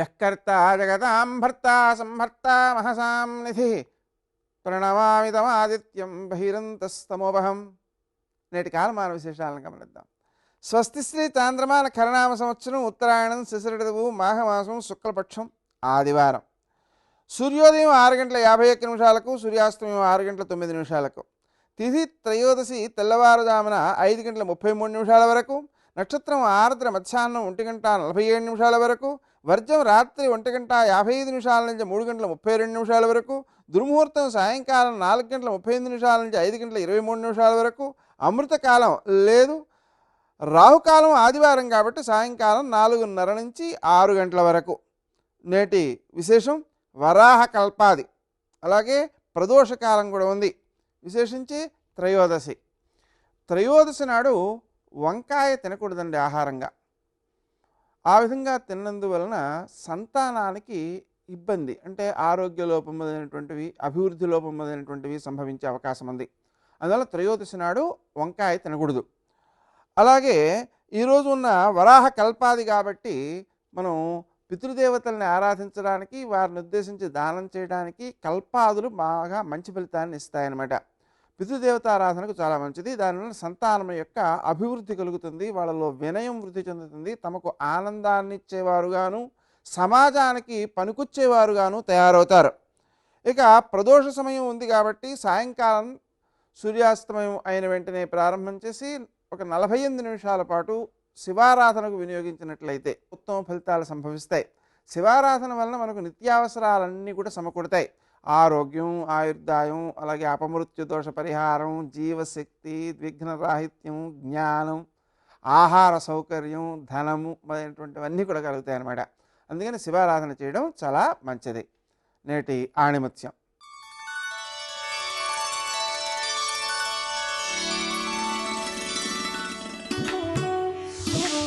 యఃకర్తా జగతాం భర్తా సంభర్తా మహసాం నిధి ప్రణమామిదమాదిత్యం బహిరంతస్తమోపహం. నేటి కాలమాన విశేషాలను గమనిద్దాం. స్వస్తి శ్రీ చాంద్రమాన ఖరనామ సంవత్సరం ఉత్తరాయణం శిశిర ఋతువు మాఘమాసం శుక్లపక్షం ఆదివారం. సూర్యోదయం 6:51 సూర్యాస్తమయం 6:09. తిథి త్రయోదశి తెల్లవారుజామున 5:33 వరకు. నక్షత్రం ఆర్ద్ర మధ్యాహ్నం 1:47 వరకు. వర్జం రాత్రి 1:55 నుంచి 3:32 వరకు. దుర్ముహూర్తం సాయంకాలం 4:35 నుంచి 5:23 వరకు. అమృతకాలం లేదు. రాహుకాలం ఆదివారం కాబట్టి సాయంకాలం 4:30 నుంచి 6 గంటల వరకు. నేటి విశేషం వరాహ కల్పాది, అలాగే ప్రదోషకాలం కూడా ఉంది. విశేషించి త్రయోదశి. త్రయోదశి నాడు వంకాయ తినకూడదండి ఆహారంగా. ఆ విధంగా తిన్నందువలన సంతానానికి ఇబ్బంది, అంటే ఆరోగ్య లోపం మొదలైనటువంటివి, అభివృద్ధి లోపం మొదలైనటువంటివి సంభవించే అవకాశం ఉంది. అందువల్ల త్రయోదశి నాడు వంకాయ తినకూడదు. అలాగే ఈరోజు ఉన్న వరాహ కల్పాది కాబట్టి మనం పితృదేవతల్ని ఆరాధించడానికి, వారిని ఉద్దేశించి దానం చేయడానికి కల్పాదులు బాగా మంచి ఫలితాన్ని ఇస్తాయన్నమాట. పితృదేవత ఆరాధనకు చాలా మంచిది. దానివల్ల సంతానం యొక్క అభివృద్ధి కలుగుతుంది, వాళ్ళలో వినయం వృద్ధి చెందుతుంది, తమకు ఆనందాన్ని ఇచ్చేవారుగాను సమాజానికి పనికొచ్చేవారుగాను తయారవుతారు. ఇక ప్రదోష సమయం ఉంది కాబట్టి సాయంకాలం సూర్యాస్తమయం అయిన వెంటనే ప్రారంభం చేసి ఒక 48 నిమిషాల పాటు శివారాధనకు వినియోగించినట్లయితే ఉత్తమ ఫలితాలు సంభవిస్తాయి. శివారాధన వలన మనకు నిత్యావసరాలన్నీ కూడా సమకూడతాయి. ఆరోగ్యం, ఆయుర్దాయం, అలాగే అపమృత్యు దోష పరిహారం, జీవశక్తి, విఘ్నరాహిత్యం, జ్ఞానం, ఆహార సౌకర్యం, ధనము మొదలైనటువంటివన్నీ కూడా కలుగుతాయి అన్నమాట. అందుకని శివారాధన చేయడం చాలా మంచిది. నేటి ఆణిముత్యం.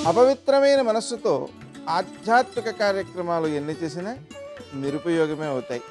అపవిత్రమైన మనస్సుతో ఆధ్యాత్మిక కార్యక్రమాలు ఎన్ని చేసినా నిరుపయోగమే అవుతాయి.